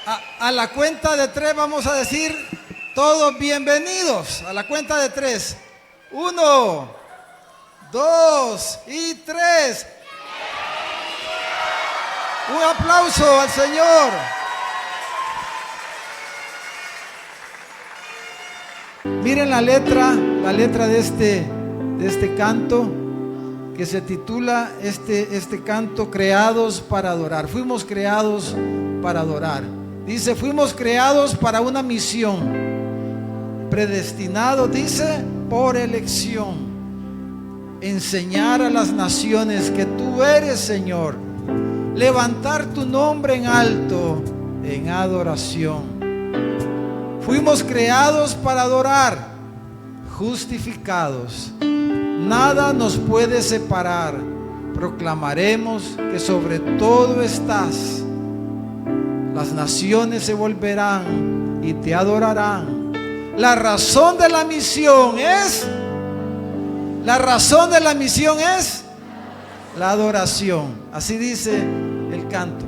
A la cuenta de tres vamos a decir todos bienvenidos. A la cuenta de tres. 1, 2 y 3. Un aplauso al Señor. Miren la letra de este canto que se titula este canto, creados para adorar. Fuimos creados para adorar. Dice, fuimos creados para una misión, predestinados, dice, por elección, enseñar a las naciones que tú eres, Señor, levantar tu nombre en alto, en adoración. Fuimos creados para adorar, justificados. Nada nos puede separar. Proclamaremos que sobre todo estás. Las naciones se volverán y te adorarán. La razón de la misión es la adoración. Así dice el canto.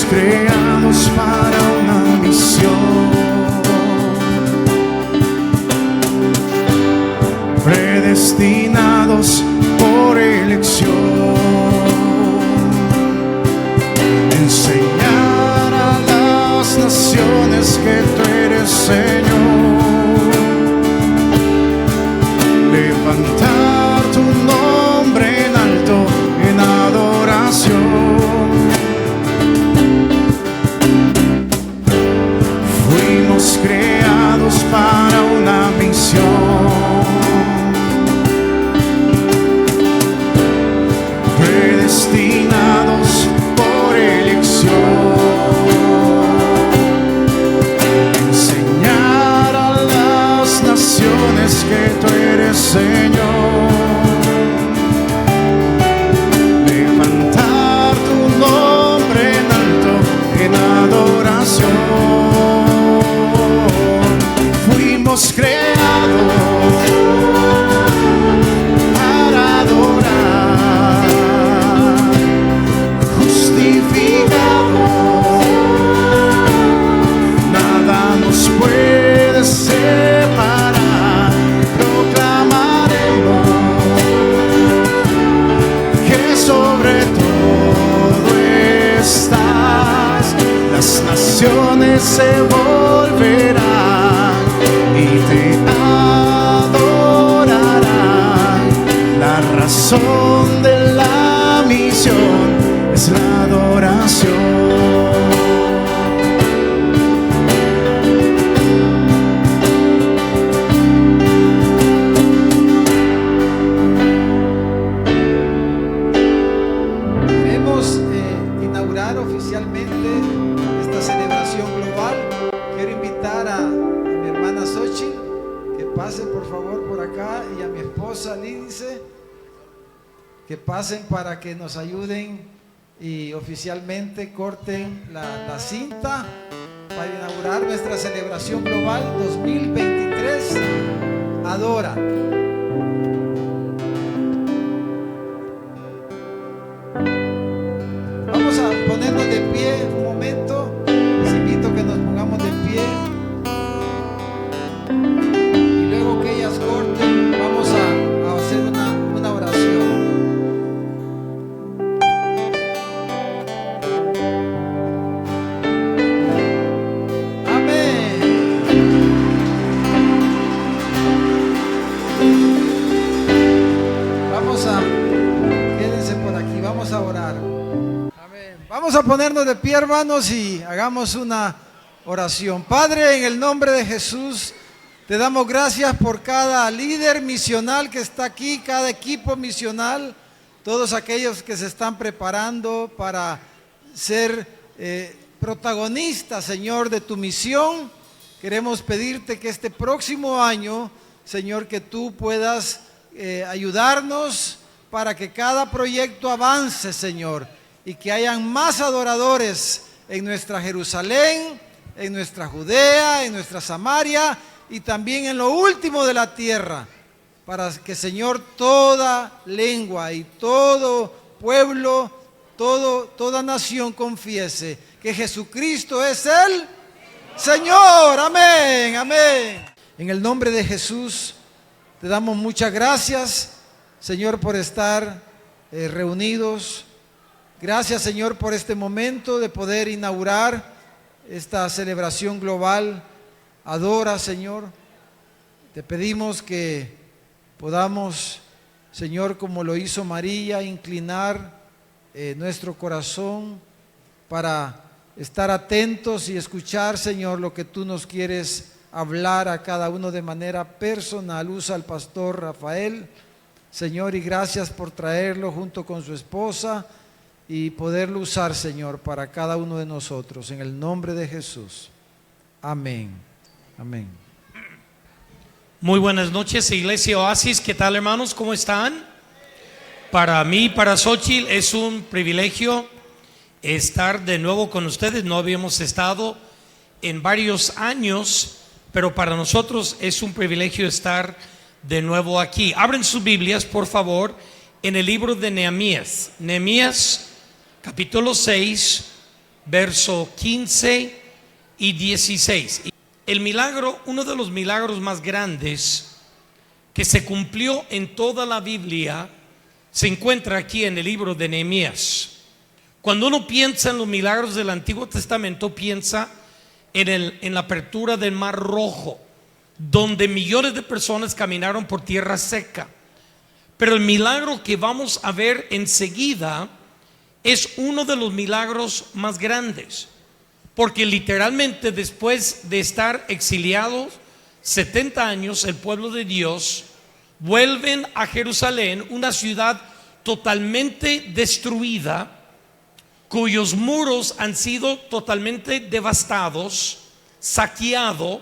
Creados para una misión, predestinados por elección, enseñar a las naciones que tú eres Señor, levantar tu nombre en alto en adoración. Creados para una misión, predestinados por elección, enseñar a las naciones que tú eres Señor, levantar tu nombre en alto en adoración. Fuimos creados para adorar, justificados. Nada nos puede separar. Proclamaremos que sobre todo estás. Las naciones se volverán y te adorarán. La razón de la misión es la adoración. Queremos inaugurar oficialmente esta celebración global. Quiero invitar a mi hermana Xochitl que pase por favor por acá, y a mi esposa Lídice que pasen para que nos ayuden y oficialmente corten la cinta para inaugurar nuestra celebración global 2023. Adora. Vamos a ponernos de pie un momento. Les invito a que nos pongamos de pie. Y luego que ellas corten, vamos a hacer una oración. Amén. Quédense por aquí, vamos a orar. Vamos a ponernos de pie, hermanos, y hagamos una oración. Padre, en el nombre de Jesús, te damos gracias por cada líder misional que está aquí, cada equipo misional, todos aquellos que se están preparando para ser protagonistas, Señor, de tu misión. queremos pedirte que este próximo año, Señor, que tú puedas ayudarnos para que cada proyecto avance, Señor, y que hayan más adoradores en nuestra Jerusalén, en nuestra Judea, en nuestra Samaria y también en lo último de la tierra, para que, Señor, toda lengua y todo pueblo, toda nación confiese que Jesucristo es el Señor. Amén, amén. En el nombre de Jesús te damos muchas gracias, Señor, por estar reunidos. Gracias, Señor, por este momento de poder inaugurar esta celebración global. Adora, Señor. Te pedimos que podamos, Señor, como lo hizo María, inclinar nuestro corazón para estar atentos y escuchar, Señor, lo que tú nos quieres hablar a cada uno de manera personal. Usa al pastor Rafael, Señor, y gracias por traerlo junto con su esposa y poderlo usar, Señor, para cada uno de nosotros, en el nombre de Jesús. Amén. Amén. Muy buenas noches, Iglesia Oasis. ¿Qué tal, hermanos? ¿Cómo están? Para mí, para Xochitl, es un privilegio estar de nuevo con ustedes. No habíamos estado en varios años, pero para nosotros es un privilegio estar de nuevo aquí. Abren sus Biblias, por favor, en el libro de Nehemías. Nehemías, capítulo 6, verso 15 y 16. El milagro, uno de los milagros más grandes que se cumplió en toda la Biblia, se encuentra aquí en el libro de Nehemías. Cuando uno piensa en los milagros del Antiguo Testamento, piensa en la apertura del Mar Rojo, donde millones de personas caminaron por tierra seca. Pero el milagro que vamos a ver enseguida es uno de los milagros más grandes, porque literalmente después de estar exiliados 70 años, el pueblo de Dios vuelven a Jerusalén, una ciudad totalmente destruida, cuyos muros han sido totalmente devastados, saqueado,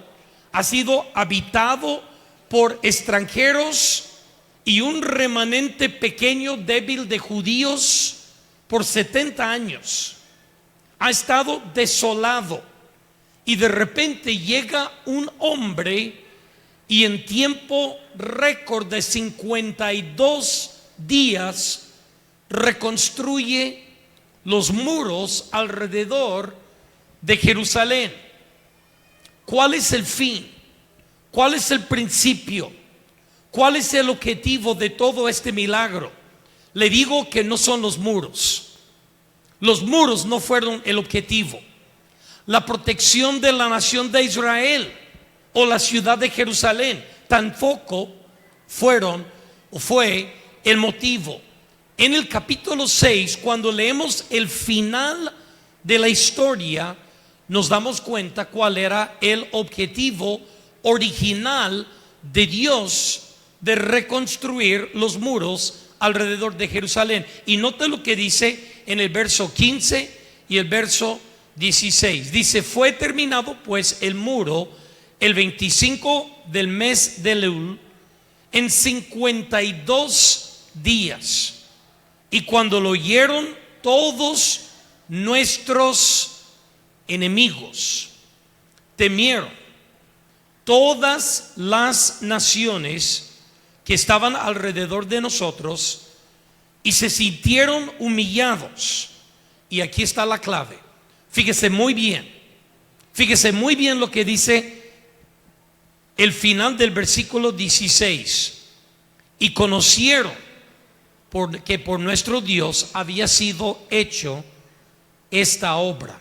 ha sido habitado por extranjeros y un remanente pequeño, débil de judíos por 70 años. Ha estado desolado, y de repente llega un hombre y en tiempo récord de 52 días reconstruye los muros alrededor de Jerusalén. ¿Cuál es el fin? ¿Cuál es el principio? ¿Cuál es el objetivo de todo este milagro? Le digo que no son los muros. Los muros no fueron el objetivo. La protección de la nación de Israel o la ciudad de Jerusalén tampoco fue el motivo. En el capítulo 6, cuando leemos el final de la historia, nos damos cuenta cuál era el objetivo original de Dios de reconstruir los muros alrededor de Jerusalén. Y note lo que dice en el verso 15 y el verso 16. Dice: fue terminado pues el muro el 25 del mes de Elul en 52 días. Y cuando lo oyeron todos nuestros enemigos, temieron todas las naciones que estaban alrededor de nosotros y se sintieron humillados. Y aquí está la clave. Fíjese muy bien lo que dice el final del versículo 16. Y conocieron que por nuestro Dios había sido hecho esta obra.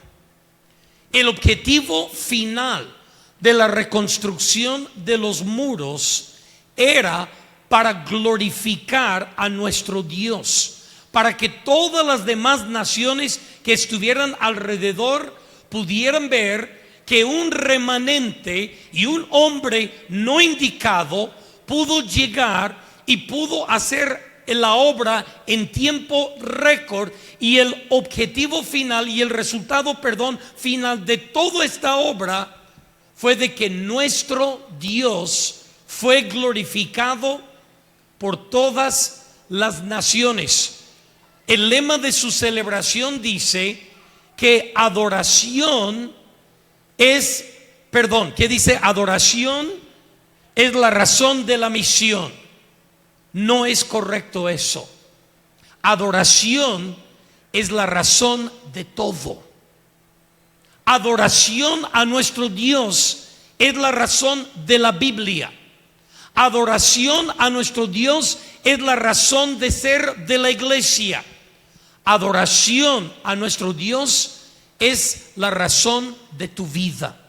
El objetivo final de la reconstrucción de los muros era para glorificar a nuestro Dios, para que todas las demás naciones que estuvieran alrededor pudieran ver que un remanente y un hombre no indicado pudo llegar y pudo hacer la obra en tiempo récord, y el objetivo final y el resultado, final de toda esta obra fue de que nuestro Dios fue glorificado por todas las naciones. El lema de su celebración dice que adoración es, ¿qué dice? Adoración es la razón de la misión. No es correcto eso. Adoración es la razón de todo. Adoración a nuestro Dios es la razón de la Biblia. Adoración a nuestro Dios es la razón de ser de la iglesia. Adoración a nuestro Dios es la razón de tu vida.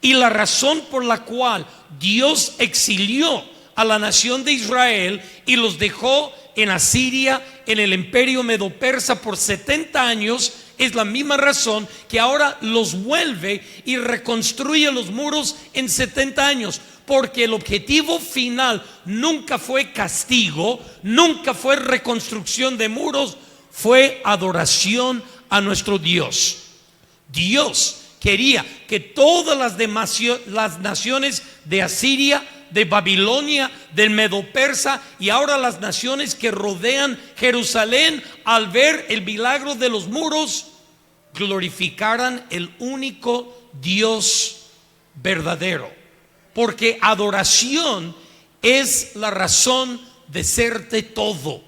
Y la razón por la cual Dios exilió a la nación de Israel y los dejó en Asiria, en el imperio medo-persa por 70 años, es la misma razón que ahora los vuelve y reconstruye los muros en 70 años. Porque el objetivo final nunca fue castigo, nunca fue reconstrucción de muros, fue adoración a nuestro Dios. Dios quería que todas las naciones de Asiria, de Babilonia, del Medo-Persa y ahora las naciones que rodean Jerusalén, al ver el milagro de los muros, glorificaran el único Dios verdadero. Porque adoración es la razón de serte todo.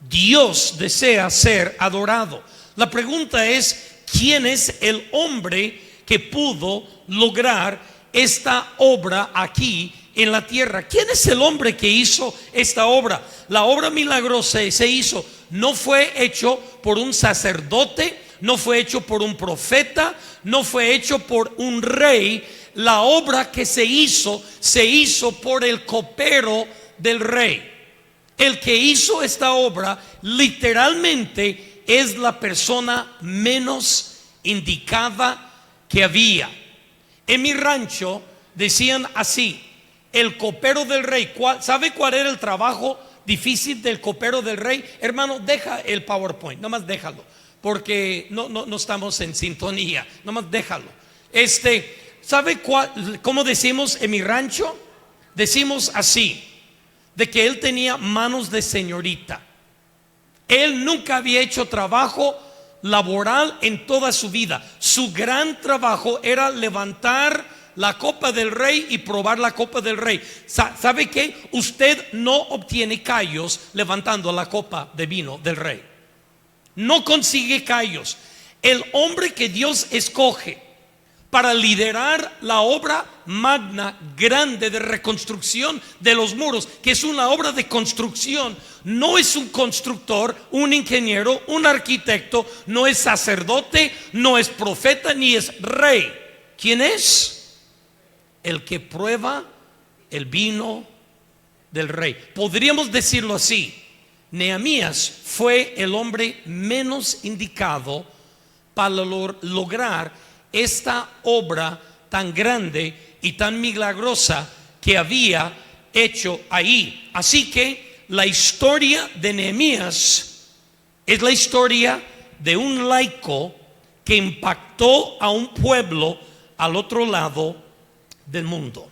Dios desea ser adorado. La pregunta es, ¿quién es el hombre que pudo lograr esta obra aquí en la tierra? ¿Quién es el hombre que hizo esta obra? La obra milagrosa se hizo, no fue hecho por un sacerdote, no fue hecho por un profeta, no fue hecho por un rey. La obra que se hizo por el copero del rey. El que hizo esta obra literalmente es la persona menos indicada que había. En mi rancho decían así: el copero del rey. ¿Sabe cuál era el trabajo difícil del copero del rey? Hermano, deja el PowerPoint, nomás déjalo, porque no estamos en sintonía. Nomás déjalo. ¿Sabe cómo decimos en mi rancho? Decimos así: de que él tenía manos de señorita. Él nunca había hecho trabajo laboral en toda su vida. Su gran trabajo era levantar la copa del rey y probar la copa del rey. ¿Sabe qué? Usted no obtiene callos levantando la copa de vino del rey. No consigue callos. El hombre que Dios escoge para liderar la obra magna, grande de reconstrucción de los muros, que es una obra de construcción, no es un constructor, un ingeniero, un arquitecto, no es sacerdote, no es profeta, ni es rey. ¿Quién es? El que prueba el vino del rey. Podríamos decirlo así: Nehemías fue el hombre menos indicado para lograr esta obra tan grande y tan milagrosa que había hecho ahí. Así que la historia de Nehemías es la historia de un laico que impactó a un pueblo al otro lado del mundo.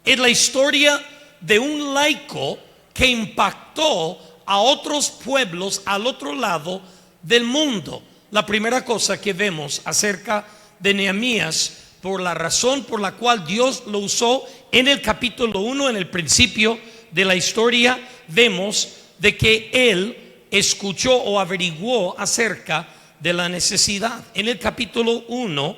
Es la historia de un laico que impactó a otros pueblos al otro lado del mundo. La primera cosa que vemos acerca de Nehemías, por la razón por la cual Dios lo usó en el capítulo 1, en el principio de la historia, vemos de que él escuchó o averiguó acerca de la necesidad. En el capítulo 1,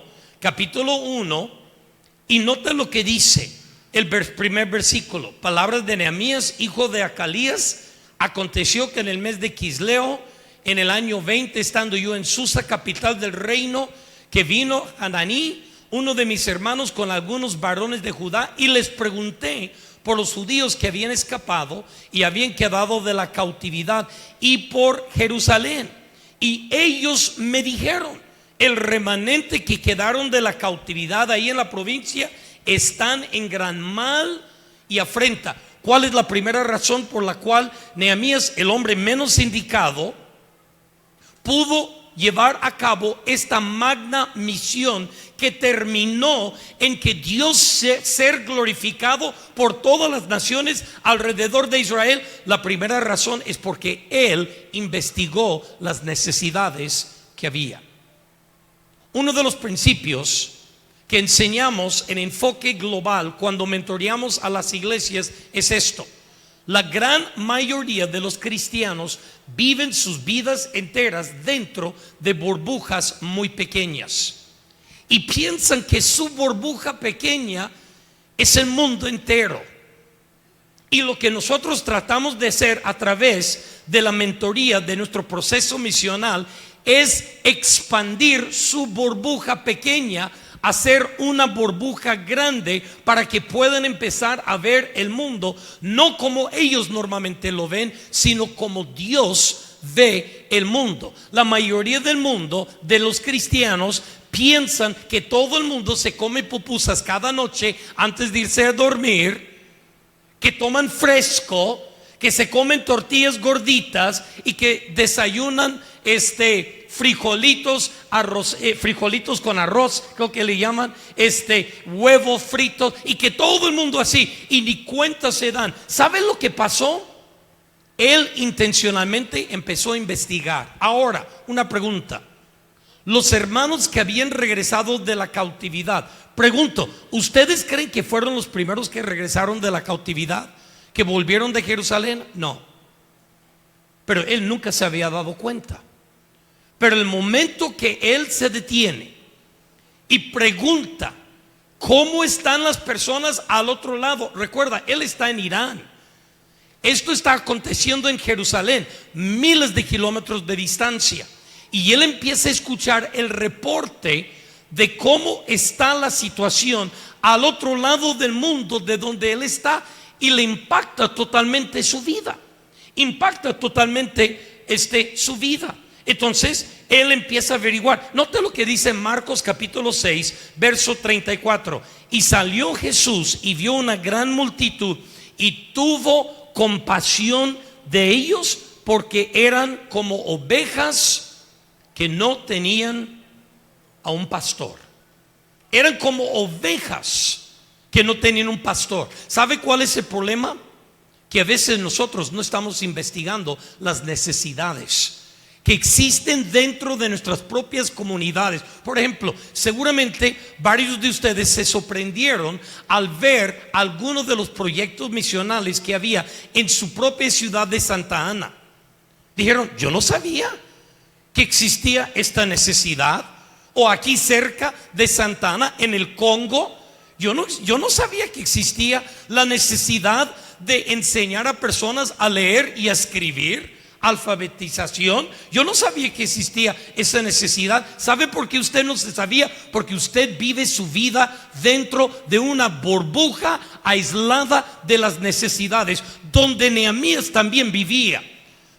y nota lo que dice el primer versículo: palabras de Nehemías, hijo de Acalías. Aconteció que en el mes de Quisleo, en el año 20, estando yo en Susa, capital del reino, que vino Hananí, uno de mis hermanos, con algunos varones de Judá, y les pregunté por los judíos que habían escapado y habían quedado de la cautividad, y por Jerusalén. Y ellos me dijeron: el remanente que quedaron de la cautividad ahí en la provincia están en gran mal y afrenta. ¿Cuál es la primera razón por la cual Nehemías, el hombre menos indicado, pudo llevar a cabo esta magna misión que terminó en que Dios ser glorificado por todas las naciones alrededor de Israel. La primera razón es porque Él investigó las necesidades que había. Uno de los principios que enseñamos en enfoque global cuando mentoreamos a las iglesias es esto: la gran mayoría de los cristianos viven sus vidas enteras dentro de burbujas muy pequeñas y piensan que su burbuja pequeña es el mundo entero. Y lo que nosotros tratamos de hacer a través de la mentoría de nuestro proceso misional es expandir su burbuja pequeña, hacer una burbuja grande para que puedan empezar a ver el mundo no como ellos normalmente lo ven, sino como Dios ve el mundo. La mayoría del mundo, de los cristianos, piensan que todo el mundo se come pupusas cada noche antes de irse a dormir, que toman fresco, que se comen tortillas gorditas y que desayunan frijolitos, arroz, frijolitos con arroz, creo que le llaman, huevo frito, y que todo el mundo así, y ni cuenta se dan. ¿Saben lo que pasó? Él intencionalmente empezó a investigar. Ahora, una pregunta: los hermanos que habían regresado de la cautividad, pregunto, ¿ustedes creen que fueron los primeros que regresaron de la cautividad, que volvieron de Jerusalén? No. Pero él nunca se había dado cuenta. Pero el momento que él se detiene y pregunta cómo están las personas al otro lado, recuerda, él está en Irán, esto está aconteciendo en Jerusalén, miles de kilómetros de distancia, y él empieza a escuchar el reporte de cómo está la situación al otro lado del mundo de donde él está, y le impacta totalmente su vida. Impacta totalmente su vida. Entonces él empieza a averiguar. Note lo que dice Marcos capítulo 6 verso 34: y salió Jesús y vio una gran multitud y tuvo compasión de ellos, porque eran como ovejas que no tenían a un pastor. Eran como ovejas que no tenían un pastor. ¿Sabe cuál es el problema? Que a veces nosotros no estamos investigando las necesidades que existen dentro de nuestras propias comunidades. Por ejemplo, seguramente varios de ustedes se sorprendieron al ver algunos de los proyectos misionales que había en su propia ciudad de Santa Ana. Dijeron: yo no sabía que existía esta necesidad. O aquí cerca de Santa Ana, en el Congo, yo no sabía que existía la necesidad de enseñar a personas a leer y a escribir, alfabetización. Yo no sabía que existía esa necesidad. ¿Sabe por qué usted no se sabía? Porque usted vive su vida dentro de una burbuja aislada de las necesidades, donde Nehemías también vivía.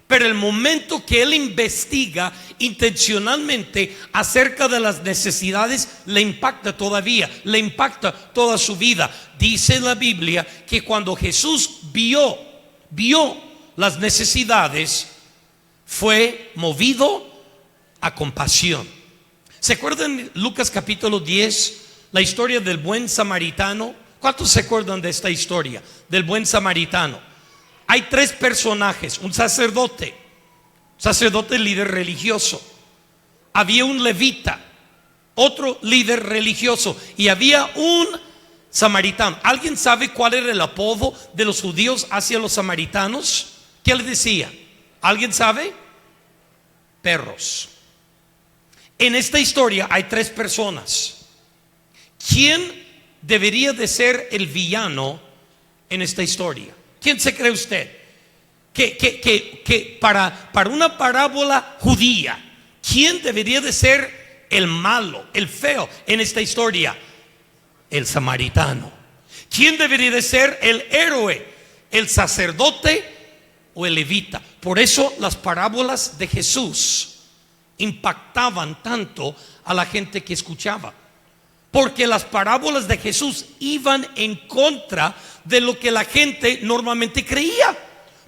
Pero el momento que él investiga intencionalmente acerca de las necesidades, le impacta todavía, le impacta toda su vida. Dice la Biblia que cuando Jesús vio las necesidades, fue movido a compasión. ¿Se acuerdan Lucas capítulo 10, la historia del buen samaritano? ¿Cuántos se acuerdan de esta historia del buen samaritano? Hay tres personajes: un sacerdote líder religioso, había un levita, otro líder religioso, y había un samaritano. ¿Alguien sabe cuál era el apodo de los judíos hacia los samaritanos? ¿Qué les decía? ¿Alguien sabe? Perros. En esta historia hay tres personas. ¿Quién debería de ser el villano en esta historia? ¿Quién se cree usted? Que para una parábola judía, ¿quién debería de ser el malo, el feo en esta historia? El samaritano. ¿Quién debería de ser el héroe? ¿El sacerdote o el levita? Por eso las parábolas de Jesús impactaban tanto a la gente que escuchaba, porque las parábolas de Jesús iban en contra de lo que la gente normalmente creía.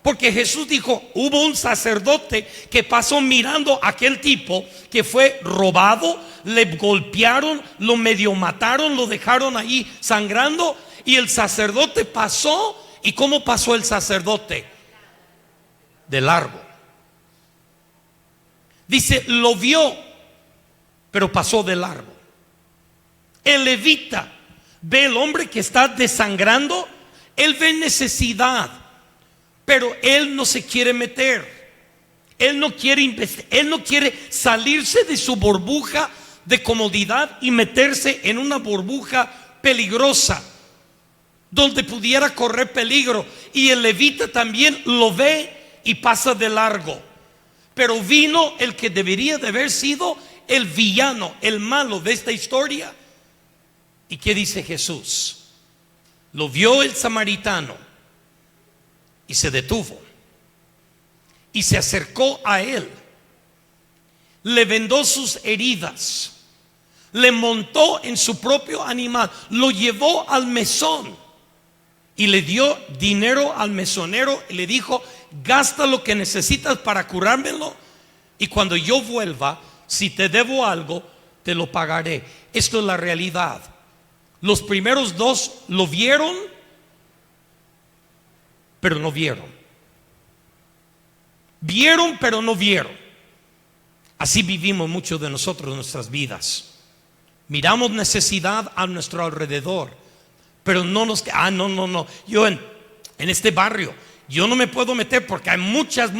Porque Jesús dijo, hubo un sacerdote que pasó mirando a aquel tipo que fue robado, le golpearon, lo medio mataron, lo dejaron ahí sangrando, y el sacerdote pasó. ¿Y cómo pasó el sacerdote? De largo. Dice, lo vio, pero pasó de largo. El levita ve el hombre que está desangrando, él ve necesidad, pero él no se quiere meter. Él no quiere investigar, él no quiere salirse de su burbuja de comodidad y meterse en una burbuja peligrosa donde pudiera correr peligro. Y el levita también lo ve y pasa de largo. Pero vino el que debería de haber sido el villano, el malo de esta historia. ¿Y qué dice Jesús? Lo vio el samaritano y se detuvo y se acercó a él, le vendó sus heridas, le montó en su propio animal, lo llevó al mesón y le dio dinero al mesonero y le dijo: gasta lo que necesitas para curármelo, y cuando yo vuelva, si te debo algo, te lo pagaré. Esto es la realidad. Los primeros dos lo vieron, pero no vieron. Vieron, pero no vieron. Así vivimos muchos de nosotros en nuestras vidas. Miramos necesidad a nuestro alrededor, pero no nos... no. Yo en este barrio, yo no me puedo meter porque hay muchas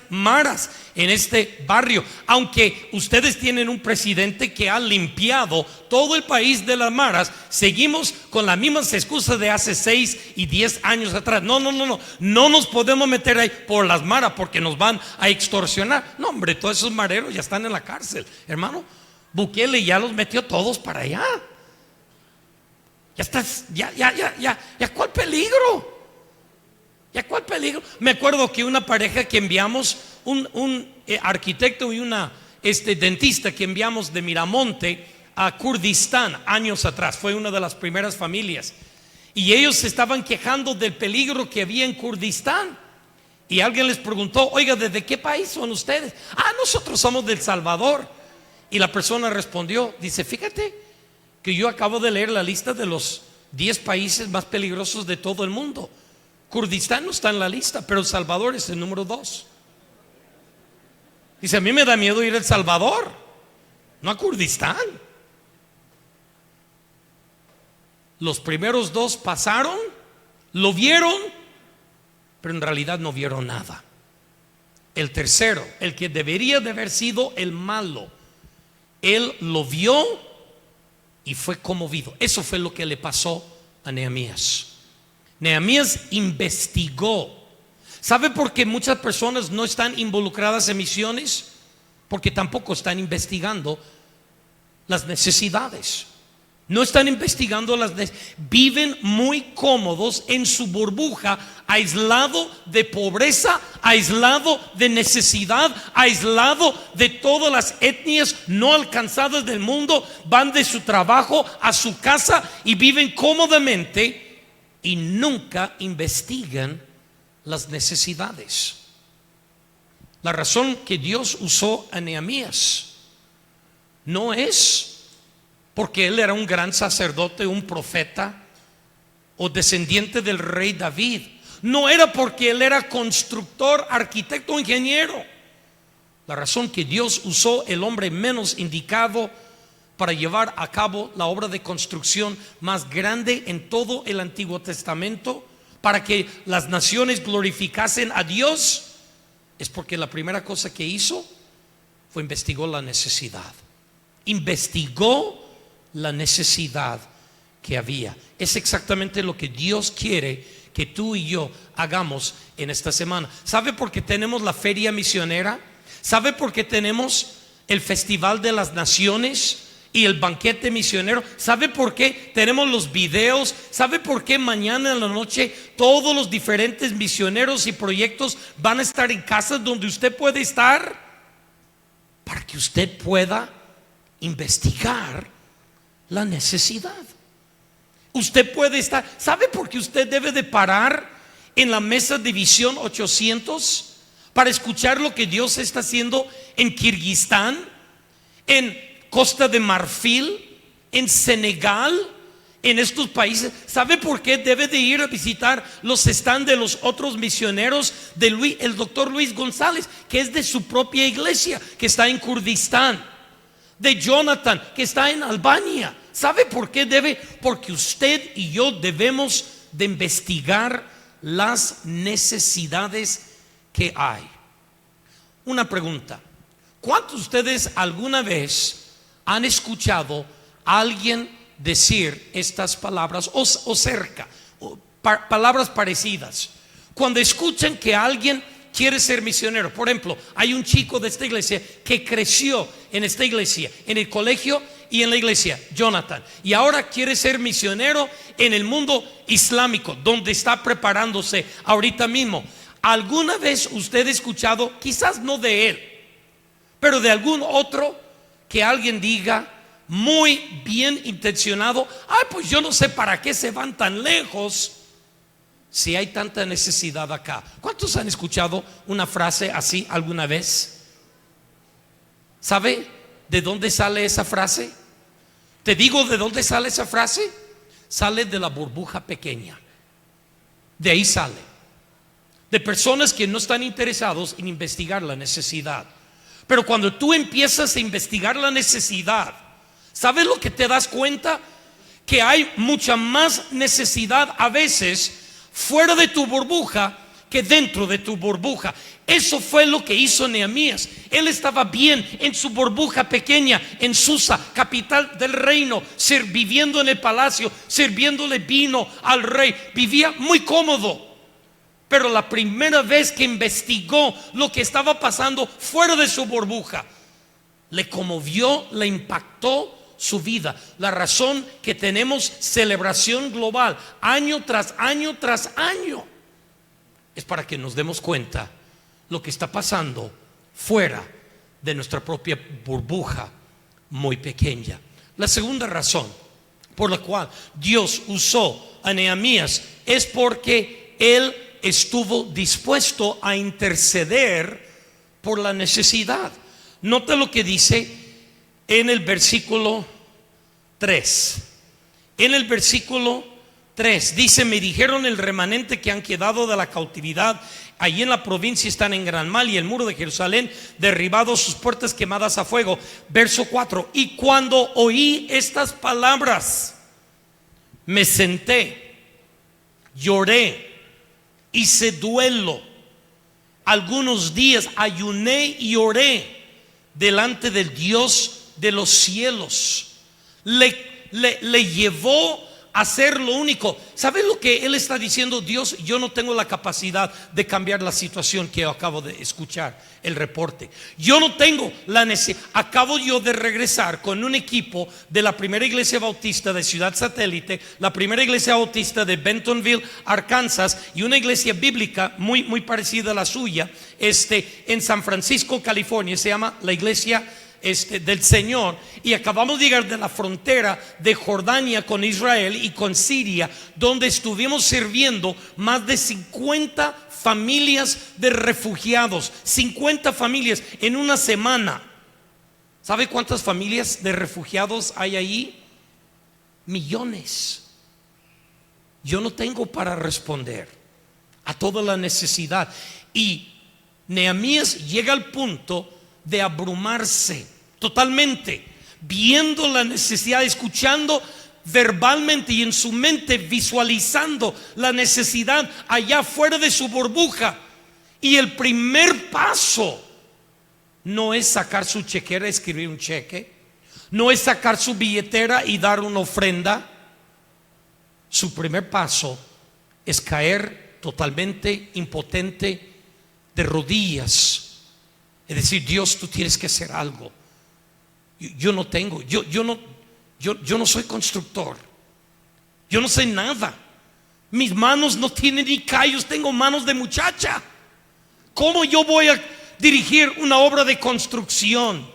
maras en este barrio. Aunque ustedes tienen un presidente que ha limpiado todo el país de las maras, seguimos con las mismas excusas de hace 6 y 10 años atrás. No nos podemos meter ahí por las maras porque nos van a extorsionar. No, hombre, todos esos mareros ya están en la cárcel, hermano. Bukele ya los metió todos para allá. Ya estás, ya, ¿cuál peligro? ¿Ya cuál peligro? Me acuerdo que una pareja que enviamos, un arquitecto y una dentista que enviamos de Miramonte a Kurdistán años atrás, fue una de las primeras familias, y ellos se estaban quejando del peligro que había en Kurdistán. Y alguien les preguntó: oiga, ¿desde qué país son ustedes? Nosotros somos del Salvador. Y la persona respondió, dice: fíjate que yo acabo de leer la lista de los 10 países más peligrosos de todo el mundo. Kurdistán no está en la lista, pero El Salvador es el número 2. Dice: a mí me da miedo ir a El Salvador, no a Kurdistán. Los primeros dos pasaron, lo vieron, pero en realidad no vieron nada. El tercero, el que debería de haber sido el malo, él lo vio y fue conmovido. Eso fue lo que le pasó a Nehemías. Nehemías investigó. ¿Sabe por qué muchas personas no están involucradas en misiones? Porque tampoco están investigando las necesidades. No están investigando viven muy cómodos en su burbuja, aislado de pobreza, aislado de necesidad, aislado de todas las etnias no alcanzadas del mundo. Van de su trabajo a su casa y viven cómodamente y nunca investigan las necesidades. La razón que Dios usó a Nehemías no es porque él era un gran sacerdote, un profeta o descendiente del rey David. No era porque él era constructor, arquitecto o ingeniero. La razón que Dios usó el hombre menos indicado para llevar a cabo la obra de construcción más grande en todo el Antiguo Testamento, para que las naciones glorificasen a Dios, es porque la primera cosa que hizo fue investigó la necesidad. Investigó la necesidad que había. Es exactamente lo que Dios quiere que tú y yo hagamos en esta semana. ¿Sabe por qué tenemos la feria misionera? ¿Sabe por qué tenemos el Festival de las Naciones y el banquete misionero? ¿Sabe por qué tenemos los videos? ¿Sabe por qué mañana en la noche todos los diferentes misioneros y proyectos van a estar en casas donde usted puede estar? Para que usted pueda investigar la necesidad. Usted puede estar. ¿Sabe por qué usted debe de parar en la mesa de Visión 800 para escuchar lo que Dios está haciendo en Kirguistán, en Costa de Marfil, en Senegal, en estos países? ¿Sabe por qué debe de ir a visitar los stands de los otros misioneros de el doctor Luis González, que es de su propia iglesia, que está en Kurdistán, de Jonathan, que está en Albania? ¿Sabe por qué debe? Porque usted y yo debemos de investigar las necesidades que hay. Una pregunta: ¿cuántos de ustedes alguna vez han escuchado a alguien decir estas palabras o cerca, palabras parecidas? Cuando escuchan que alguien quiere ser misionero, por ejemplo, hay un chico de esta iglesia que creció en esta iglesia, en el colegio y en la iglesia, Jonathan, y ahora quiere ser misionero en el mundo islámico, donde está preparándose ahorita mismo. ¿Alguna vez usted ha escuchado, quizás no de él, pero de algún otro, que alguien diga muy bien intencionado: ay, pues yo no sé para qué se van tan lejos si hay tanta necesidad acá? ¿Cuántos han escuchado una frase así alguna vez? ¿Sabe de dónde sale esa frase? Te digo de dónde sale esa frase. Sale de la burbuja pequeña. De ahí sale. De personas que no están interesados en investigar la necesidad. Pero cuando tú empiezas a investigar la necesidad, ¿sabes lo que te das cuenta? Que hay mucha más necesidad a veces fuera de tu burbuja que dentro de tu burbuja. Eso fue lo que hizo Nehemías. Él estaba bien en su burbuja pequeña, en Susa, capital del reino, viviendo en el palacio, sirviéndole vino al rey. Vivía muy cómodo. Pero la primera vez que investigó lo que estaba pasando fuera de su burbuja, le conmovió, le impactó su vida. La razón que tenemos celebración global año tras año tras año es para que nos demos cuenta lo que está pasando fuera de nuestra propia burbuja muy pequeña. La segunda razón por la cual Dios usó a Nehemías es porque él estuvo dispuesto a interceder por la necesidad. Nota lo que dice en el versículo 3. En el versículo 3 dice: me dijeron, el remanente que han quedado de la cautividad allí en la provincia están en gran mal, y el muro de Jerusalén derribado, sus puertas quemadas a fuego. Verso 4: y cuando oí estas palabras, me senté, lloré, hice duelo. Algunos días ayuné y oré delante del Dios de los cielos. Le llevó a hacer lo único. ¿Sabe lo que él está diciendo? Dios, yo no tengo la capacidad de cambiar la situación que acabo de escuchar, el reporte. Yo no tengo la necesidad. Acabo yo de regresar con un equipo de la primera iglesia bautista de Ciudad Satélite, la primera iglesia bautista de Bentonville, Arkansas, y una iglesia bíblica muy parecida a la suya, en San Francisco, California. Se llama la iglesia del Señor, y acabamos de llegar de la frontera de Jordania con Israel y con Siria, donde estuvimos sirviendo más de 50 familias de refugiados. 50 familias en una semana. ¿Sabe cuántas familias de refugiados hay ahí? Millones. Yo no tengo para responder a toda la necesidad. Y Nehemías llega al punto de abrumarse totalmente, viendo la necesidad, escuchando verbalmente y en su mente visualizando la necesidad allá fuera de su burbuja. Y el primer paso no es sacar su chequera, escribir un cheque, no es sacar su billetera y dar una ofrenda. Su primer paso es caer totalmente impotente de rodillas. Es decir, Dios, tú tienes que hacer algo. Yo no tengo, yo no soy constructor. Yo no sé nada. Mis manos no tienen ni callos, tengo manos de muchacha. ¿Cómo yo voy a dirigir una obra de construcción?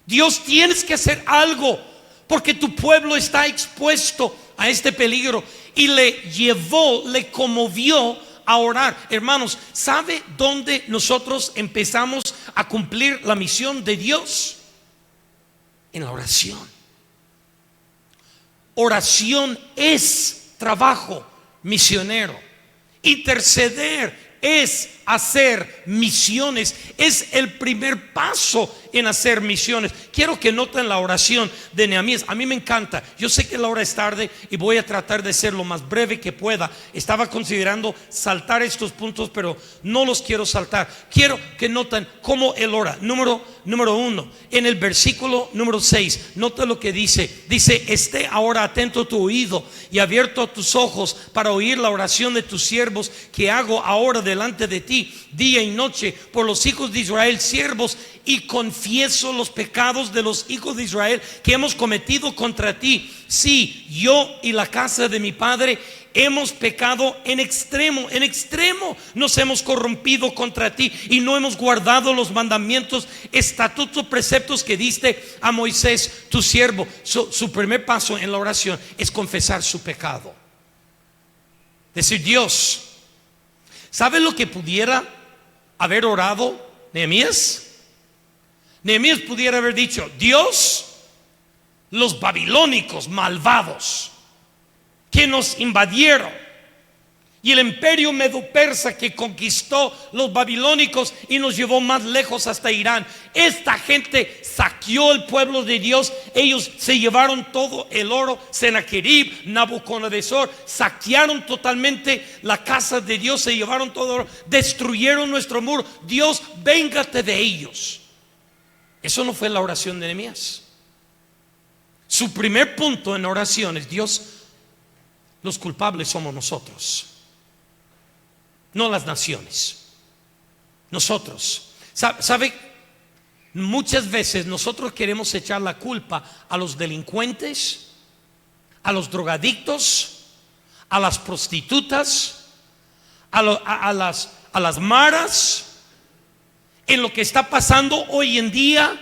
Dios, tienes que hacer algo, porque tu pueblo está expuesto a este peligro. Y le conmovió a orar. Hermanos, ¿sabe dónde nosotros empezamos a cumplir la misión de Dios? En la oración. Oración es trabajo misionero. Interceder es hacer misiones. Es el primer paso en hacer misiones. Quiero que noten la oración de Nehemías. A mí me encanta. Yo sé que la hora es tarde y voy a tratar de ser lo más breve que pueda. Estaba considerando saltar estos puntos, pero no los quiero saltar. Quiero que noten cómo él ora. Número 1, en el versículo número 6, nota lo que dice. Dice: esté ahora atento tu oído y abierto tus ojos para oír la oración de tus siervos que hago ahora delante de ti, día y noche, por los hijos de Israel, siervos, y confieso los pecados de los hijos de Israel que hemos cometido contra ti. Sí, yo y la casa de mi padre hemos pecado en extremo nos hemos corrompido contra ti y no hemos guardado los mandamientos, estatutos, preceptos que diste a Moisés tu siervo. Su primer paso en la oración es confesar su pecado. Decir: Dios, ¿sabe lo que pudiera haber orado Nehemías? Nehemías pudiera haber dicho: Dios, los babilónicos malvados que nos invadieron y el imperio medo-persa que conquistó los babilónicos y nos llevó más lejos hasta Irán, esta gente saqueó el pueblo de Dios. Ellos se llevaron todo el oro. Sennacherib, Nabucodonosor saquearon totalmente la casa de Dios, se llevaron todo el oro, destruyeron nuestro muro. Dios, véngate de ellos. Eso no fue la oración de Nehemías. Su primer punto en oración es: Dios, los culpables somos nosotros, no las naciones, nosotros. ¿Sabe? Muchas veces nosotros queremos echar la culpa a los delincuentes, a los drogadictos, a las prostitutas, a las maras, en lo que está pasando hoy en día,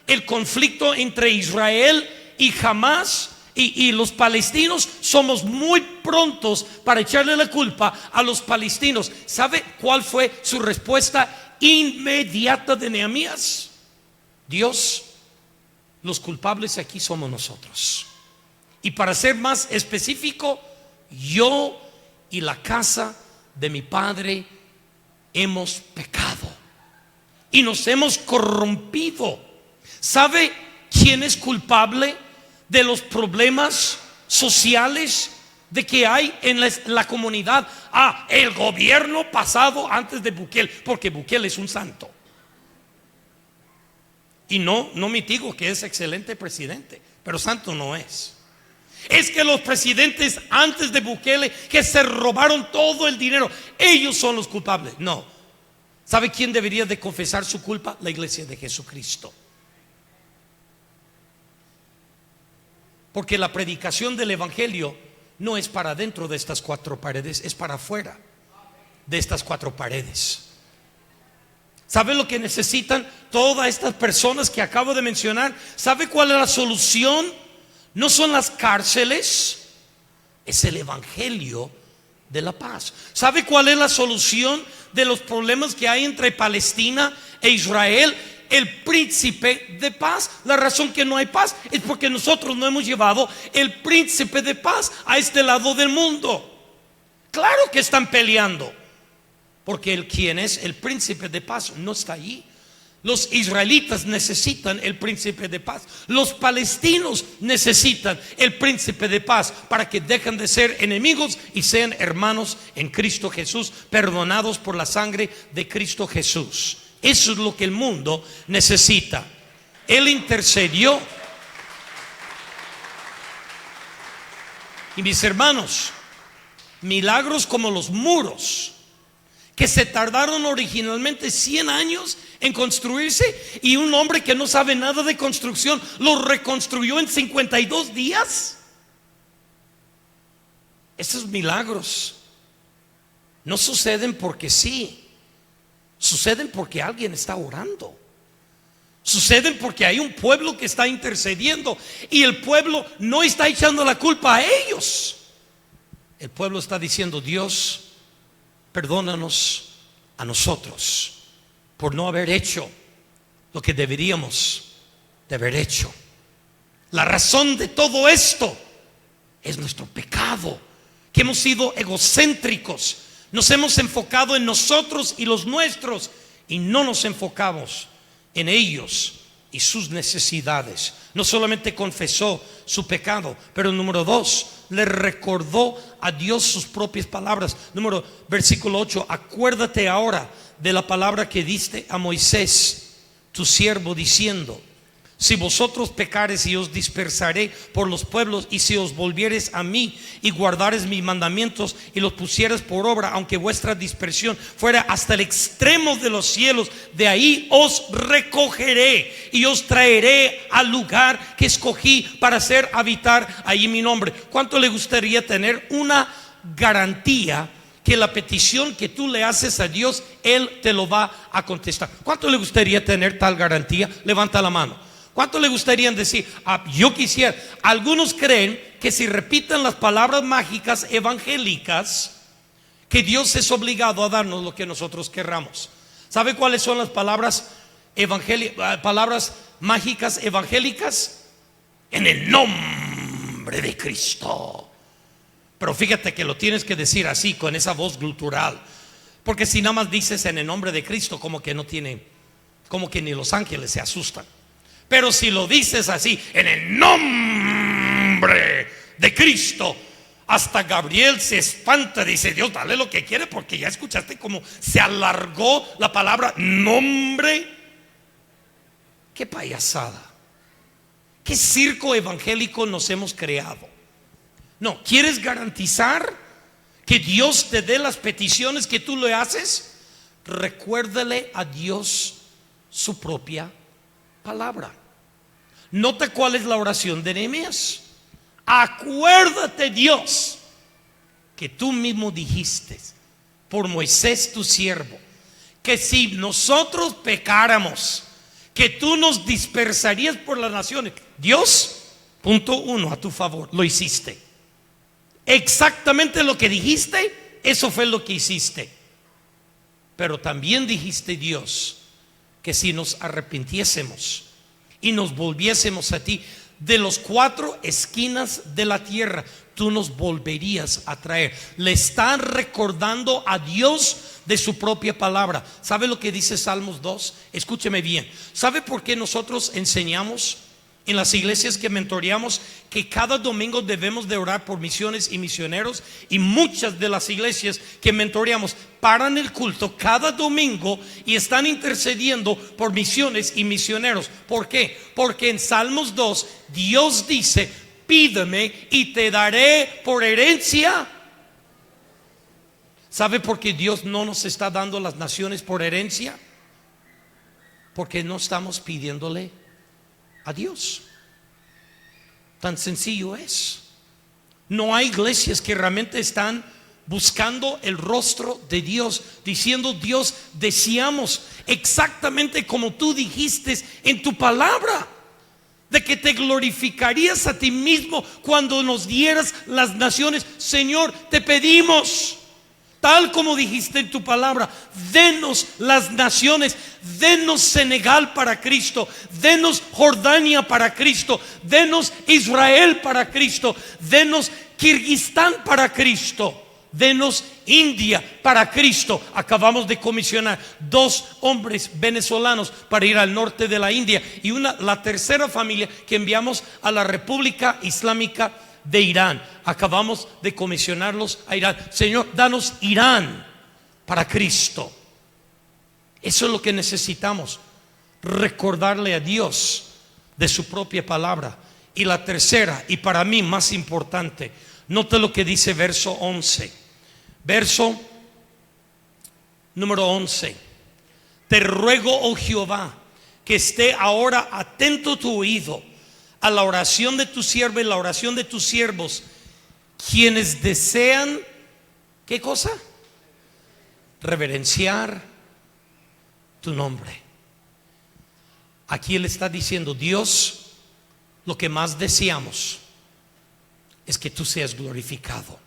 el conflicto entre Israel y Hamás y los palestinos. Somos muy prontos para echarle la culpa a los palestinos. ¿Sabe cuál fue su respuesta inmediata de Nehemías? Dios, los culpables aquí somos nosotros. Y para ser más específico, yo y la casa de mi padre hemos pecado y nos hemos corrompido. ¿Sabe quién es culpable de los problemas sociales de que hay en la comunidad? El gobierno pasado antes de Bukele, porque Bukele es un santo. Y no mitigo que es excelente presidente, pero santo no es. Es que los presidentes antes de Bukele, que se robaron todo el dinero, ellos son los culpables. No. ¿Sabe quién debería de confesar su culpa? La iglesia de Jesucristo. Porque la predicación del evangelio no es para dentro de estas cuatro paredes, es para afuera de estas cuatro paredes. ¿Sabe lo que necesitan todas estas personas que acabo de mencionar? ¿Sabe cuál es la solución? No son las cárceles, es el evangelio de la paz. ¿Sabe cuál es la solución de los problemas que hay entre Palestina e Israel? El príncipe de paz. La razón que no hay paz es porque nosotros no hemos llevado el príncipe de paz a este lado del mundo. Claro que están peleando, porque quien es el príncipe de paz no está allí. Los israelitas necesitan el príncipe de paz. Los palestinos necesitan el príncipe de paz para que dejen de ser enemigos y sean hermanos en Cristo Jesús, perdonados por la sangre de Cristo Jesús. Eso es lo que el mundo necesita. Él intercedió. Y mis hermanos, milagros como los muros, que se tardaron originalmente 100 años en construirse, y un hombre que no sabe nada de construcción lo reconstruyó en 52 días. Esos milagros no suceden porque sí. Suceden porque alguien está orando. Suceden porque hay un pueblo que está intercediendo, y el pueblo no está echando la culpa a ellos. El pueblo está diciendo: Dios, perdónanos a nosotros por no haber hecho lo que deberíamos de haber hecho. La razón de todo esto es nuestro pecado, que hemos sido egocéntricos, nos hemos enfocado en nosotros y los nuestros y no nos enfocamos en ellos y sus necesidades. No solamente confesó su pecado, pero número 2, le recordó a Dios sus propias palabras. Versículo 8, acuérdate ahora de la palabra que diste a Moisés, tu siervo, diciendo: si vosotros pecares y os dispersaré por los pueblos, y si os volviereis a mí y guardareis mis mandamientos y los pusiereis por obra, aunque vuestra dispersión fuera hasta el extremo de los cielos, de ahí os recogeré y os traeré al lugar que escogí para hacer habitar allí mi nombre. ¿Cuánto le gustaría tener una garantía que la petición que tú le haces a Dios, Él te lo va a contestar? ¿Cuánto le gustaría tener tal garantía? Levanta la mano. ¿Cuánto le gustaría decir? Yo quisiera. Algunos creen que si repiten las palabras mágicas evangélicas, que Dios es obligado a darnos lo que nosotros querramos. ¿Sabe cuáles son las palabras mágicas evangélicas? En el nombre de Cristo. Pero fíjate que lo tienes que decir así, con esa voz gutural, porque si nada más dices en el nombre de Cristo, como que no tiene, como que ni los ángeles se asustan. Pero si lo dices así, en el nombre de Cristo, hasta Gabriel se espanta, dice: Dios, dale lo que quiere, porque ya escuchaste cómo se alargó la palabra nombre. Qué payasada, qué circo evangélico nos hemos creado. No, ¿quieres garantizar que Dios te dé las peticiones que tú le haces? Recuérdale a Dios su propia palabra. Nota cuál es la oración de Nehemías. Acuérdate, Dios, que tú mismo dijiste por Moisés tu siervo, que si nosotros pecáramos, que tú nos dispersarías por las naciones. Dios, punto 1, a tu favor, lo hiciste. Exactamente lo que dijiste, eso fue lo que hiciste. Pero también dijiste, Dios, que si nos arrepintiésemos y nos volviésemos a ti, de los 4 esquinas de la tierra, tú nos volverías a traer. Le están recordando a Dios de su propia palabra. ¿Sabe lo que dice Salmos 2? Escúcheme bien. ¿Sabe por qué nosotros enseñamos en las iglesias que mentoreamos que cada domingo debemos de orar por misiones y misioneros? Y muchas de las iglesias que mentoreamos paran el culto cada domingo y están intercediendo por misiones y misioneros. ¿Por qué? Porque en Salmos 2 Dios dice: pídeme y te daré por herencia. ¿Sabe por qué Dios no nos está dando las naciones por herencia? Porque no estamos pidiéndole a Dios. Tan sencillo es. No hay iglesias que realmente están buscando el rostro de Dios, diciendo: Dios, deseamos exactamente como tú dijiste en tu palabra, de que te glorificarías a ti mismo cuando nos dieras las naciones. Señor, te pedimos, tal como dijiste en tu palabra, denos las naciones, denos Senegal para Cristo, denos Jordania para Cristo, denos Israel para Cristo, denos Kirguistán para Cristo, denos India para Cristo. Acabamos de comisionar 2 hombres venezolanos para ir al norte de la India, y la tercera familia que enviamos a la República Islámica de Irán. Acabamos de comisionarlos a Irán. Señor, danos Irán para Cristo. Eso es lo que necesitamos, recordarle a Dios de su propia palabra. Y la tercera, y para mí más importante, note lo que dice verso 11. Verso número 11. Te ruego, oh Jehová, que esté ahora atento tu oído a la oración de tu siervo y la oración de tus siervos, quienes desean, ¿qué cosa? Reverenciar tu nombre. Aquí él está diciendo: Dios, lo que más deseamos es que tú seas glorificado,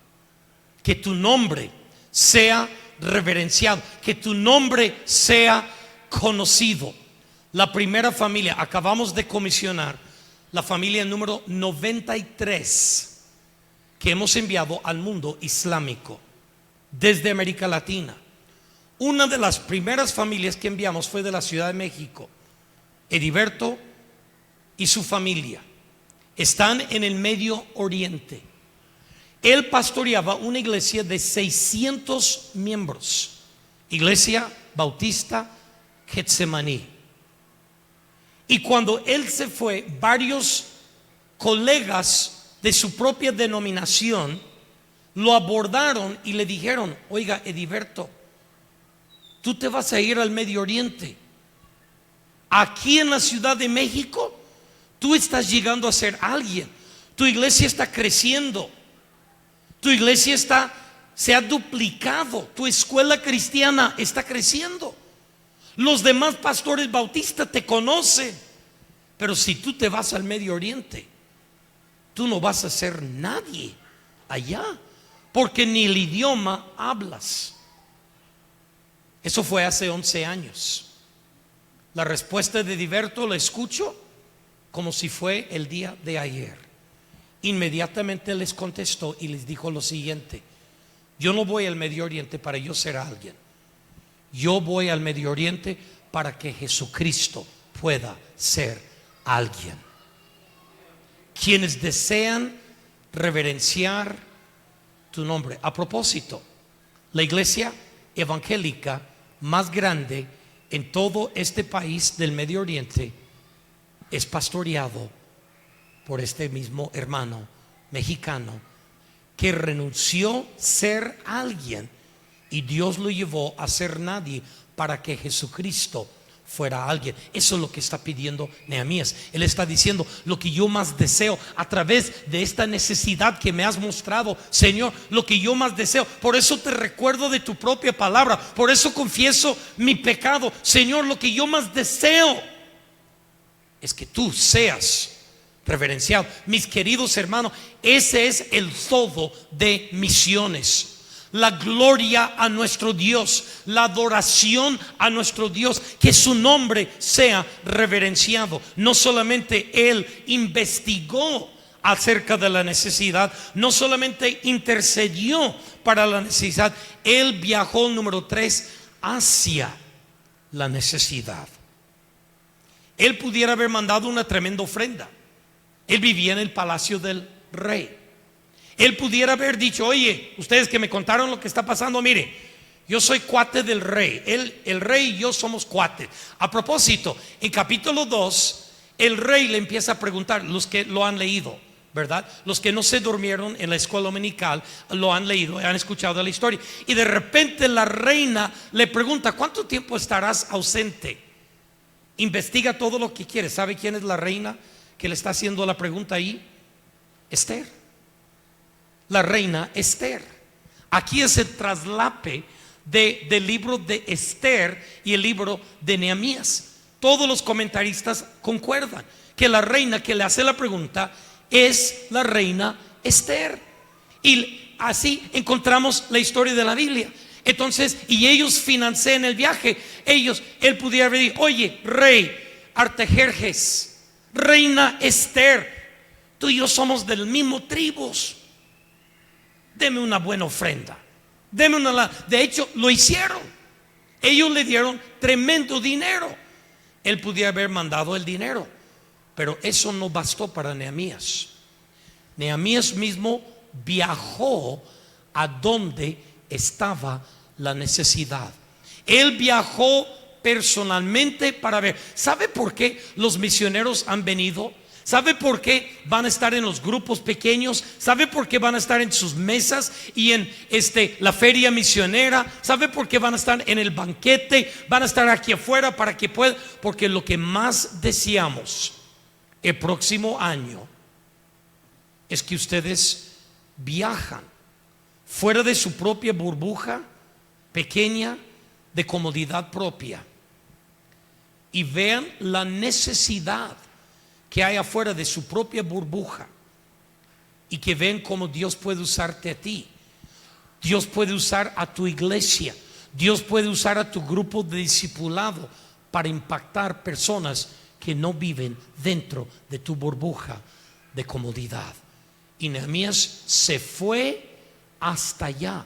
que tu nombre sea reverenciado, que tu nombre sea conocido. La primera familia, acabamos de comisionar la familia número 93 que hemos enviado al mundo islámico desde América Latina. Una de las primeras familias que enviamos fue de la Ciudad de México. Heriberto y su familia están en el Medio Oriente. Él pastoreaba una iglesia de 600 miembros, Iglesia Bautista Getsemaní. Y cuando él se fue, varios colegas de su propia denominación lo abordaron y le dijeron: oiga, Heriberto, tú te vas a ir al Medio Oriente. Aquí en la Ciudad de México tú estás llegando a ser alguien. Tu iglesia está creciendo. Tu iglesia se ha duplicado. Tu escuela cristiana está creciendo. Los demás pastores bautistas te conocen. Pero si tú te vas al Medio Oriente, tú no vas a ser nadie allá, porque ni el idioma hablas. Eso fue hace 11 años. La respuesta de Heriberto la escucho como si fue el día de ayer. Inmediatamente les contestó y les dijo lo siguiente: yo no voy al Medio Oriente para yo ser alguien. Yo voy al Medio Oriente para que Jesucristo pueda ser alguien. Quienes desean reverenciar tu nombre. A propósito, la iglesia evangélica más grande en todo este país del Medio Oriente es pastoreado por este mismo hermano mexicano que renunció a ser alguien y Dios lo llevó a ser nadie para que Jesucristo fuera alguien. Eso es lo que está pidiendo Nehemías. Él está diciendo: lo que yo más deseo a través de esta necesidad que me has mostrado, Señor, lo que yo más deseo. Por eso te recuerdo de tu propia palabra, por eso confieso mi pecado, Señor. Lo que yo más deseo es que tú seas reverenciado. Mis queridos hermanos, ese es el todo de misiones. La gloria a nuestro Dios, la adoración a nuestro Dios, que su nombre sea reverenciado. No solamente él investigó acerca de la necesidad, no solamente intercedió para la necesidad, él viajó, número 3, hacia la necesidad. Él pudiera haber mandado una tremenda ofrenda. Él vivía en el palacio del rey. Él pudiera haber dicho: oye, ustedes que me contaron lo que está pasando, mire, yo soy cuate del rey. El rey y yo somos cuates. A propósito, en capítulo 2, el rey le empieza a preguntar, los que lo han leído, ¿verdad? Los que no se durmieron en la escuela dominical lo han leído, han escuchado la historia. Y de repente la reina le pregunta: ¿cuánto tiempo estarás ausente? Investiga todo lo que quieres. ¿Sabe quién es la reina que le está haciendo la pregunta ahí? Esther. La reina Esther. Aquí es el traslape del libro de Esther y el libro de Nehemías. Todos los comentaristas concuerdan que la reina que le hace la pregunta es la reina Esther. Y así encontramos la historia de la Biblia. Entonces, y ellos financian el viaje. Él pudiera haber dicho: oye, rey Artajerjes, reina Esther, tú y yo somos del mismo tribus, deme una buena ofrenda, deme una. De hecho, lo hicieron. Ellos le dieron tremendo dinero. Él pudiera haber mandado el dinero, pero eso no bastó para Nehemías. Nehemías mismo viajó a donde estaba la necesidad. Él viajó personalmente para ver. ¿Sabe por qué los misioneros han venido? ¿Sabe por qué van a estar en los grupos pequeños? ¿Sabe por qué van a estar en sus mesas y en la feria misionera? ¿Sabe por qué van a estar en el banquete? Van a estar aquí afuera para que puedan. Porque lo que más deseamos el próximo año es que ustedes viajan fuera de su propia burbuja pequeña de comodidad propia y vean la necesidad que hay afuera de su propia burbuja y que ven cómo Dios puede usarte a ti. Dios puede usar a tu iglesia. Dios puede usar a tu grupo de discipulado para impactar personas que no viven dentro de tu burbuja de comodidad. Y Nehemías se fue hasta allá.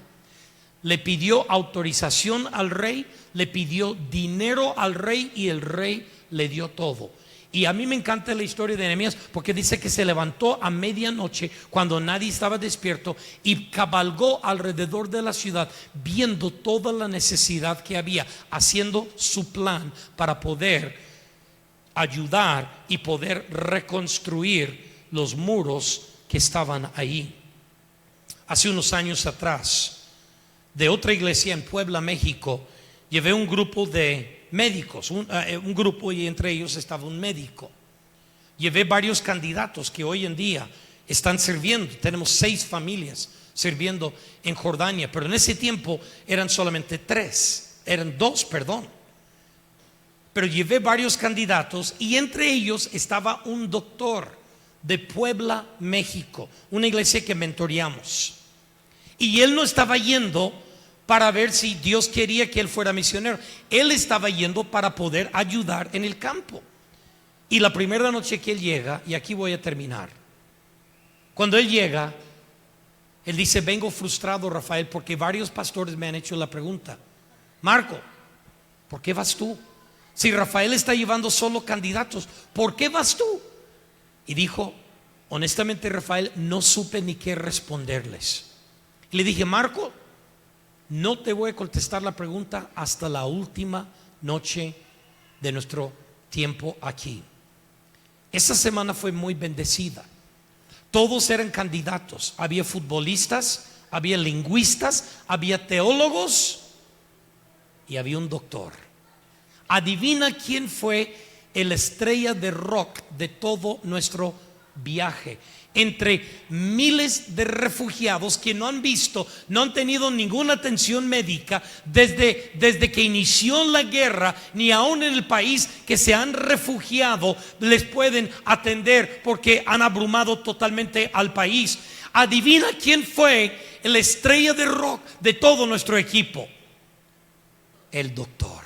Le pidió autorización al rey, le pidió dinero al rey y el rey le dio todo. Y a mí me encanta la historia de Nehemías porque dice que se levantó a medianoche cuando nadie estaba despierto y cabalgó alrededor de la ciudad viendo toda la necesidad que había, haciendo su plan para poder ayudar y poder reconstruir los muros que estaban ahí. Hace unos años atrás, de otra iglesia en Puebla, México, llevé un grupo de médicos, un grupo, y entre ellos estaba un médico. Llevé varios candidatos que hoy en día están sirviendo. Tenemos 6 familias sirviendo en Jordania, pero en ese tiempo eran solamente 2, perdón. Pero llevé varios candidatos y entre ellos estaba un doctor de Puebla, México, una iglesia que mentoreamos. Y él no estaba yendo para ver si Dios quería que él fuera misionero. Él estaba yendo para poder ayudar en el campo. Y la primera noche que él llega, y aquí voy a terminar, cuando él llega, él dice: vengo frustrado, Rafael, porque varios pastores me han hecho la pregunta: Marco, ¿por qué vas tú? Si Rafael está llevando solo candidatos, ¿por qué vas tú? Y dijo: honestamente, Rafael, no supe ni qué responderles. Le dije: Marco, no te voy a contestar la pregunta hasta la última noche de nuestro tiempo aquí. Esa semana fue muy bendecida. Todos eran candidatos. Había futbolistas, había lingüistas, había teólogos y había un doctor. Adivina quién fue el estrella de rock de todo nuestro viaje. Entre miles de refugiados que no han visto, no han tenido ninguna atención médica desde que inició la guerra, ni aún en el país que se han refugiado les pueden atender porque han abrumado totalmente al país. Adivina quién fue la estrella de rock de todo nuestro equipo: el doctor.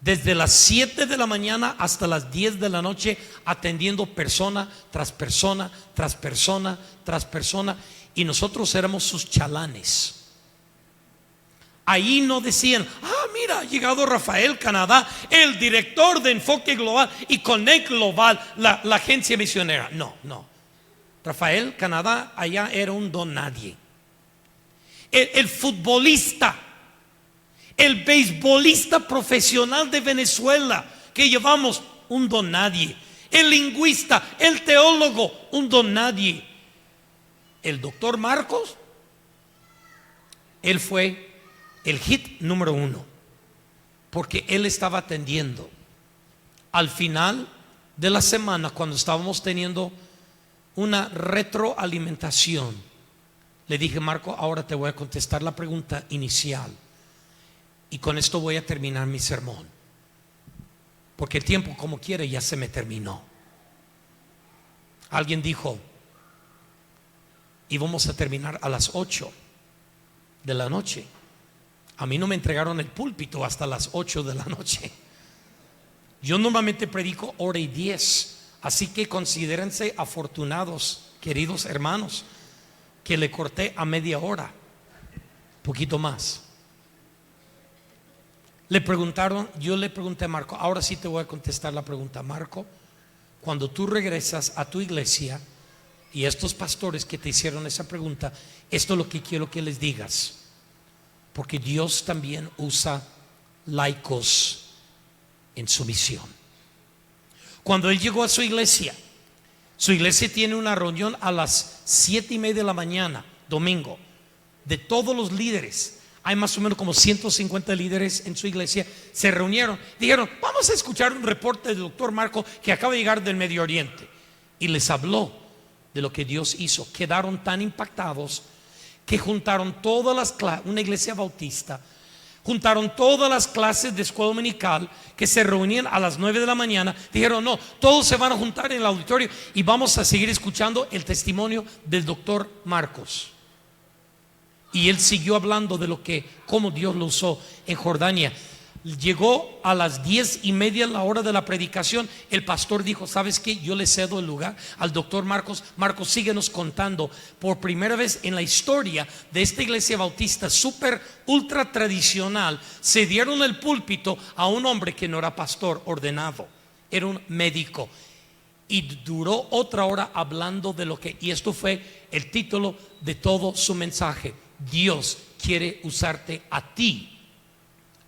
Desde las 7 de la mañana hasta las 10 de la noche, atendiendo persona tras persona, tras persona, tras persona. Y nosotros éramos sus chalanes. Ahí no decían: mira, ha llegado Rafael Canadá, el director de Enfoque Global y Connect Global, la agencia misionera. No. Rafael Canadá allá era un don nadie. El futbolista, el beisbolista profesional de Venezuela que llevamos, un don nadie. El lingüista, el teólogo, un don nadie. El doctor Marcos, él fue el hit número 1, porque él estaba atendiendo. Al final de la semana, cuando estábamos teniendo una retroalimentación, le dije: Marco, ahora te voy a contestar la pregunta inicial. Y con esto voy a terminar mi sermón, porque el tiempo, como quiere, ya se me terminó. Alguien dijo: íbamos a terminar a las 8 de la noche. A mí no me entregaron el púlpito hasta las 8 de la noche. Yo normalmente predico 1:10. Así que considérense afortunados, queridos hermanos, que le corté a media hora, poquito más. Le preguntaron, yo le pregunté a Marco: ahora sí te voy a contestar la pregunta, Marco, cuando tú regresas a tu iglesia y estos pastores que te hicieron esa pregunta, esto es lo que quiero que les digas, porque Dios también usa laicos en su misión. Cuando él llegó a su iglesia tiene una reunión a las 7:30 de la mañana, domingo, de todos los líderes. Hay más o menos como 150 líderes en su iglesia. Se reunieron, dijeron: vamos a escuchar un reporte del doctor Marco que acaba de llegar del Medio Oriente. Y les habló de lo que Dios hizo. Quedaron tan impactados que juntaron todas las clases, una iglesia bautista, juntaron todas las clases de escuela dominical que se reunían a las 9 de la mañana. Dijeron: no, todos se van a juntar en el auditorio y vamos a seguir escuchando el testimonio del doctor Marcos. Y él siguió hablando de cómo Dios lo usó en Jordania. Llegó a las 10:30 la hora de la predicación. El pastor dijo: ¿sabes qué? Yo le cedo el lugar al doctor Marcos. Marcos, síguenos contando. Por primera vez en la historia de esta iglesia bautista súper ultra tradicional, se dieron el púlpito a un hombre que no era pastor ordenado, era un médico. Y duró otra hora hablando de y esto fue el título de todo su mensaje: Dios quiere usarte a ti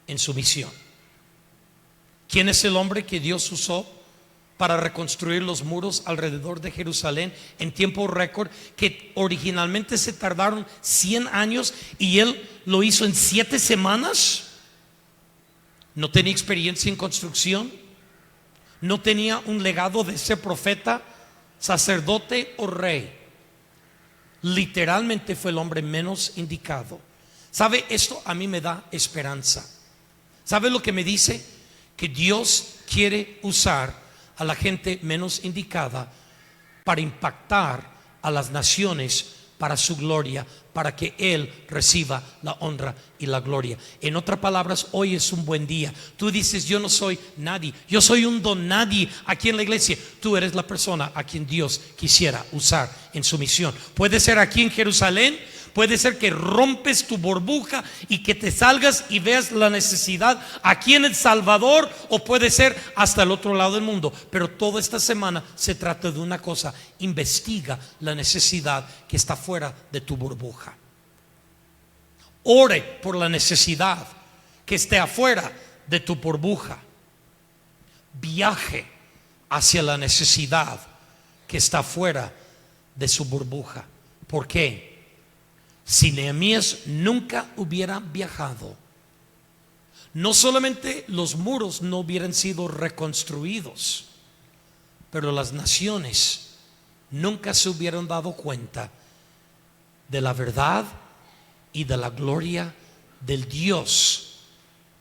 en su misión. ¿Quién es el hombre que Dios usó para reconstruir los muros alrededor de Jerusalén en tiempo récord, que originalmente se tardaron 100 años y él lo hizo en 7 semanas? No tenía experiencia en construcción, no tenía un legado de ser profeta, sacerdote o rey. Literalmente fue el hombre menos indicado. ¿Sabe? Esto a mí me da esperanza. ¿Sabe lo que me dice? Que Dios quiere usar a la gente menos indicada para impactar a las naciones para su gloria, para que Él reciba la honra y la gloria. En otras palabras, hoy es un buen día. Tú dices: yo no soy nadie, yo soy un don nadie aquí en la iglesia. Tú eres la persona a quien Dios quisiera usar en su misión. Puede ser aquí en Jerusalén, puede ser que rompes tu burbuja y que te salgas y veas la necesidad aquí en El Salvador, o puede ser hasta el otro lado del mundo. Pero toda esta semana se trata de una cosa: investiga la necesidad que está fuera de tu burbuja. Ore por la necesidad que esté afuera de tu burbuja. Viaje hacia la necesidad que está fuera de su burbuja. ¿Por qué? Si Nehemías nunca hubiera viajado, no solamente los muros no hubieran sido reconstruidos, pero las naciones nunca se hubieran dado cuenta de la verdad y de la gloria del Dios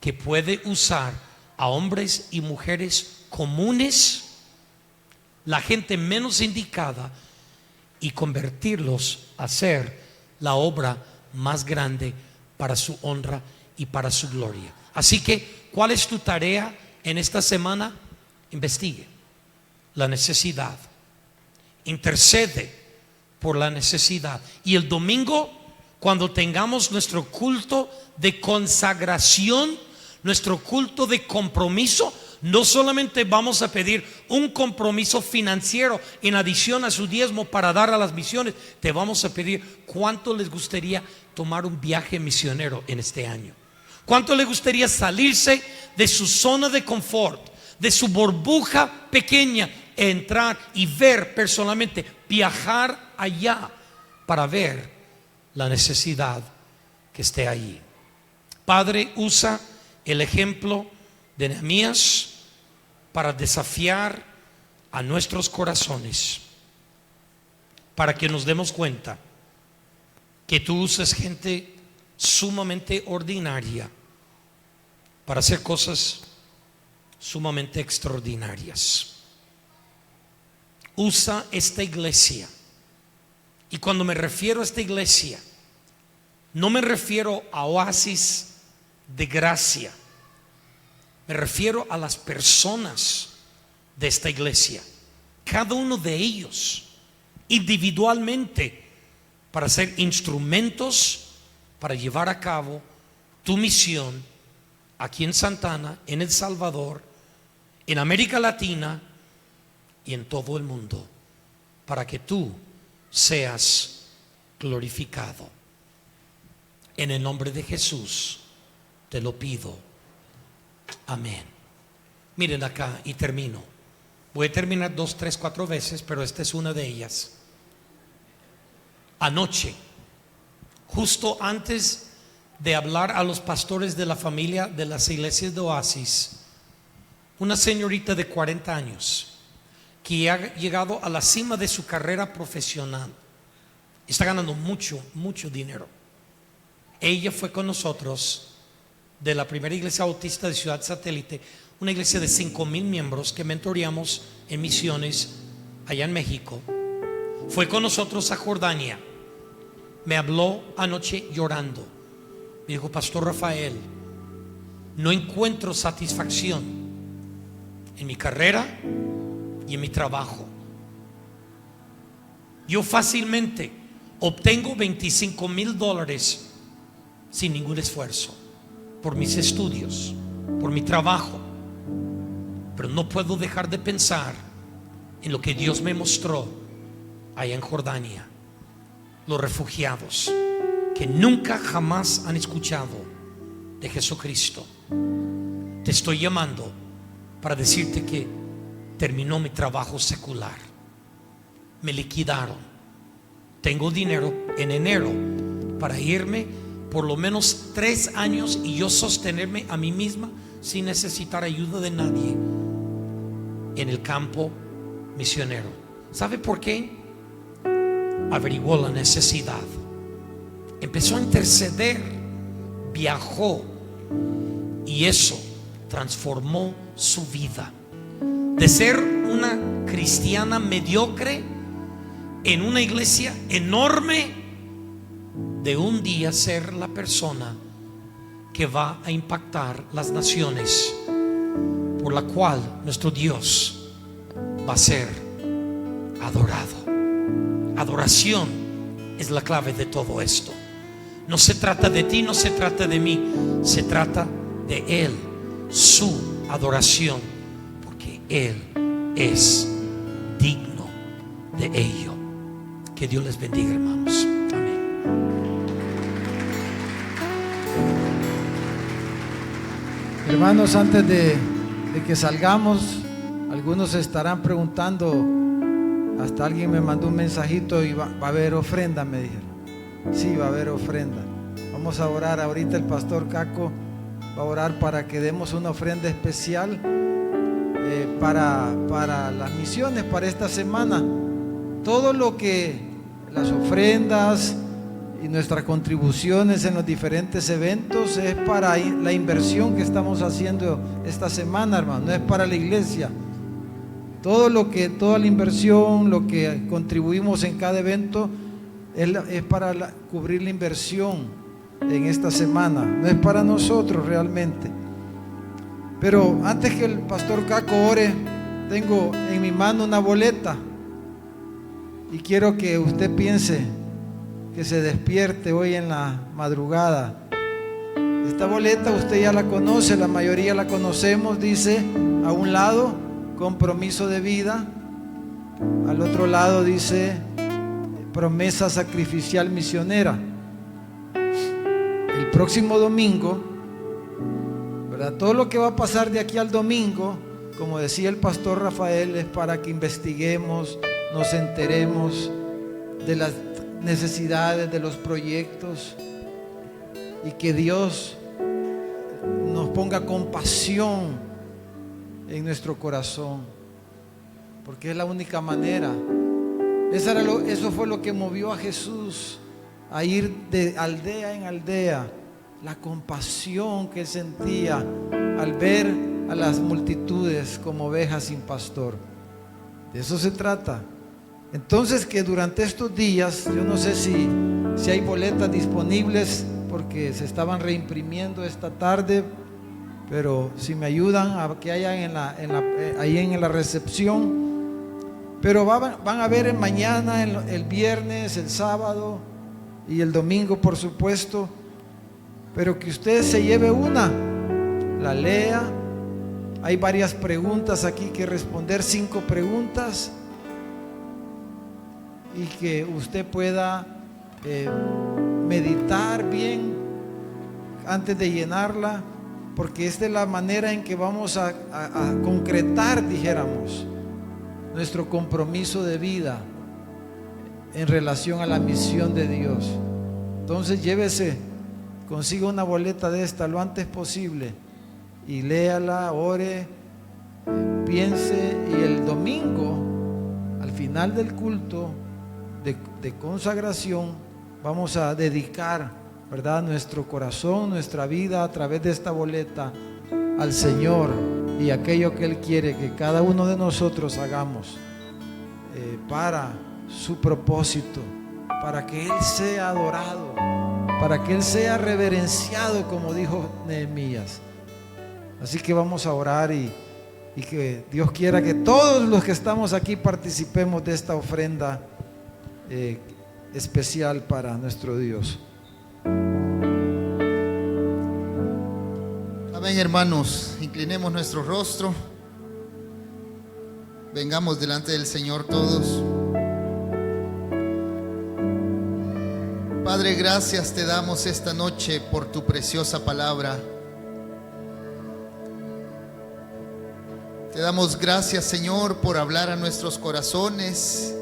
que puede usar a hombres y mujeres comunes, la gente menos indicada, y convertirlos a ser la obra más grande para su honra y para su gloria. Así que, ¿cuál es tu tarea en esta semana? Investigue la necesidad, intercede por la necesidad, y el domingo, cuando tengamos nuestro culto de consagración, nuestro culto de compromiso, no solamente vamos a pedir un compromiso financiero en adición a su diezmo para dar a las misiones, te vamos a pedir cuánto les gustaría tomar un viaje misionero en este año. Cuánto les gustaría salirse de su zona de confort, de su burbuja pequeña, entrar y ver personalmente, viajar allá para ver la necesidad que esté allí. Padre, usa el ejemplo de Nehemías para desafiar a nuestros corazones, para que nos demos cuenta que tú usas gente sumamente ordinaria para hacer cosas sumamente extraordinarias. Usa esta iglesia, y cuando me refiero a esta iglesia, no me refiero a Oasis de Gracia, me refiero a las personas de esta iglesia, cada uno de ellos individualmente, para ser instrumentos para llevar a cabo tu misión aquí en Santa Ana, en El Salvador, en América Latina y en todo el mundo, para que tú seas glorificado. En el nombre de Jesús te lo pido. Amén. Miren acá y termino. Voy a terminar 2, 3, 4 veces, pero esta es una de ellas. Anoche, justo antes de hablar a los pastores de la familia de las iglesias de Oasis, una señorita de 40 años que ha llegado a la cima de su carrera profesional, está ganando mucho dinero. Ella fue con nosotros de la primera iglesia bautista de Ciudad Satélite, una iglesia de 5,000 miembros que mentoreamos en misiones allá en México. Fue con nosotros a Jordania me habló anoche llorando. Me dijo: Pastor Rafael, no encuentro satisfacción en mi carrera y en mi trabajo. Yo fácilmente obtengo $25,000 sin ningún esfuerzo, por mis estudios, por mi trabajo, pero no puedo dejar de pensar en lo que Dios me mostró allá en Jordania. Los refugiados que nunca jamás han escuchado de Jesucristo. Te estoy llamando para decirte que terminó mi trabajo secular. Me liquidaron. Tengo dinero en enero para irme por lo menos 3 años y yo sostenerme a mí misma sin necesitar ayuda de nadie en el campo misionero. ¿Sabe por qué? Averiguó la necesidad, empezó a interceder, viajó, y eso transformó su vida. De ser una cristiana mediocre en una iglesia enorme, de un día ser la persona que va a impactar las naciones, por la cual nuestro Dios va a ser adorado. Adoración es la clave de todo esto. No se trata de ti, no se trata de mí, se trata de Él, su adoración, porque Él es digno de ello. Que Dios les bendiga, hermanos. Amén. Hermanos, antes de que salgamos, algunos estarán preguntando. Hasta alguien me mandó un mensajito: y va a haber ofrenda, me dijeron. Sí, va a haber ofrenda. Vamos a orar ahorita. El pastor Caco va a orar para que demos una ofrenda especial para las misiones, para esta semana. Todo lo que las ofrendas y nuestras contribuciones en los diferentes eventos es para la inversión que estamos haciendo esta semana, hermano. No es para la iglesia. Toda la inversión, lo que contribuimos en cada evento es para cubrir la inversión en esta semana. No es para nosotros realmente. Pero antes que el pastor Caco ore, tengo en mi mano una boleta y quiero que usted piense, que se despierte hoy en la madrugada. Esta boleta usted ya la conoce, la mayoría la conocemos. Dice a un lado: compromiso de vida. Al otro lado dice: promesa sacrificial misionera. El próximo domingo, ¿verdad? Todo lo que va a pasar de aquí al domingo, como decía el pastor Rafael, es para que investiguemos, nos enteremos de las necesidades, de los proyectos, y que Dios nos ponga compasión en nuestro corazón, porque es la única manera. Eso fue lo que movió a Jesús a ir de aldea en aldea, la compasión que él sentía al ver a las multitudes como ovejas sin pastor. De eso se trata. Entonces, que durante estos días, yo no sé si hay boletas disponibles, porque se estaban reimprimiendo esta tarde, pero si me ayudan a que hayan ahí en la recepción. Pero van a ver mañana, el viernes, el sábado y el domingo, por supuesto. Pero que usted se lleve una, la lea. Hay varias preguntas aquí que responder, 5 preguntas, y que usted pueda meditar bien antes de llenarla, porque esta es la manera en que vamos a concretar, dijéramos, nuestro compromiso de vida en relación a la misión de Dios. Entonces consiga una boleta de esta lo antes posible y léala, ore, piense, y el domingo, al final del culto de consagración, vamos a dedicar, ¿verdad?, nuestro corazón, nuestra vida a través de esta boleta al Señor y aquello que Él quiere que cada uno de nosotros hagamos para su propósito para que Él sea adorado, para que Él sea reverenciado, como dijo Nehemías. Así que vamos a orar y que Dios quiera que todos los que estamos aquí participemos de esta ofrenda especial para nuestro Dios. Amén, hermanos. Inclinemos nuestro rostro. Vengamos delante del Señor todos. Padre, gracias te damos esta noche por tu preciosa palabra. Te damos gracias, Señor, por hablar a nuestros corazones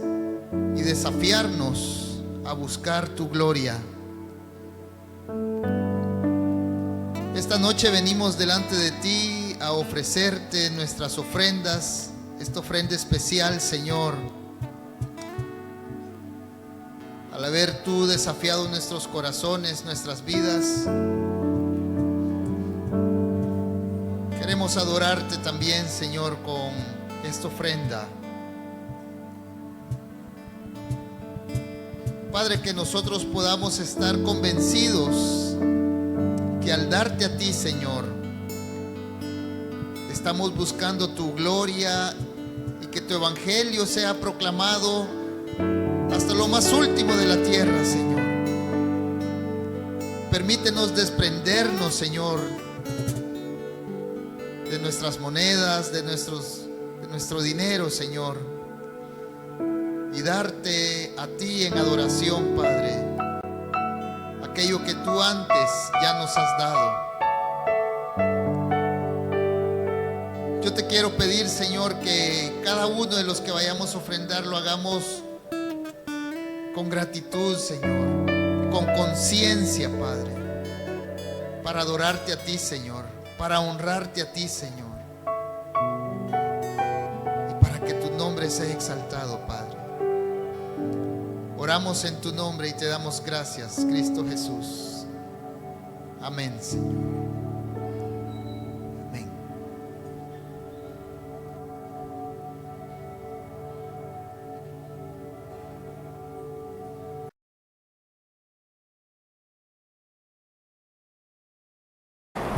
y desafiarnos a buscar tu gloria. Esta noche venimos delante de ti a ofrecerte nuestras ofrendas, esta ofrenda especial, Señor. Al haber tú desafiado nuestros corazones, nuestras vidas, queremos adorarte también, Señor, con esta ofrenda. Padre, que nosotros podamos estar convencidos que al darte a ti, Señor, estamos buscando tu gloria y que tu evangelio sea proclamado hasta lo más último de la tierra, Señor. Permítenos desprendernos, Señor, de nuestras monedas, de nuestro dinero, Señor, y darte a ti en adoración, Padre, aquello que tú antes ya nos has dado. Yo te quiero pedir, Señor, que cada uno de los que vayamos a ofrendar lo hagamos con gratitud, Señor, con conciencia, Padre, para adorarte a ti, Señor, para honrarte a ti, Señor, y para que tu nombre sea exaltado, Padre. Oramos en tu nombre y te damos gracias, Cristo Jesús. Amén, Señor. Amén.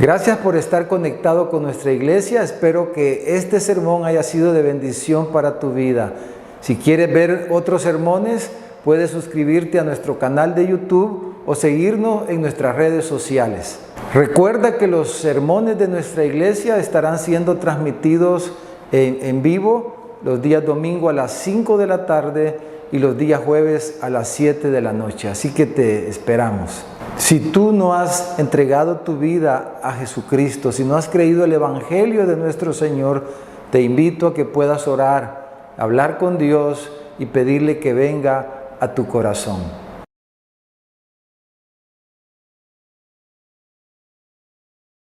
Gracias por estar conectado con nuestra iglesia. Espero que este sermón haya sido de bendición para tu vida. Si quieres ver otros sermones, puedes suscribirte a nuestro canal de YouTube o seguirnos en nuestras redes sociales. Recuerda que los sermones de nuestra iglesia estarán siendo transmitidos en vivo los días domingo a las 5 de la tarde y los días jueves a las 7 de la noche. Así que te esperamos. Si tú no has entregado tu vida a Jesucristo, si no has creído el Evangelio de nuestro Señor, te invito a que puedas orar, hablar con Dios y pedirle que venga a tu corazón.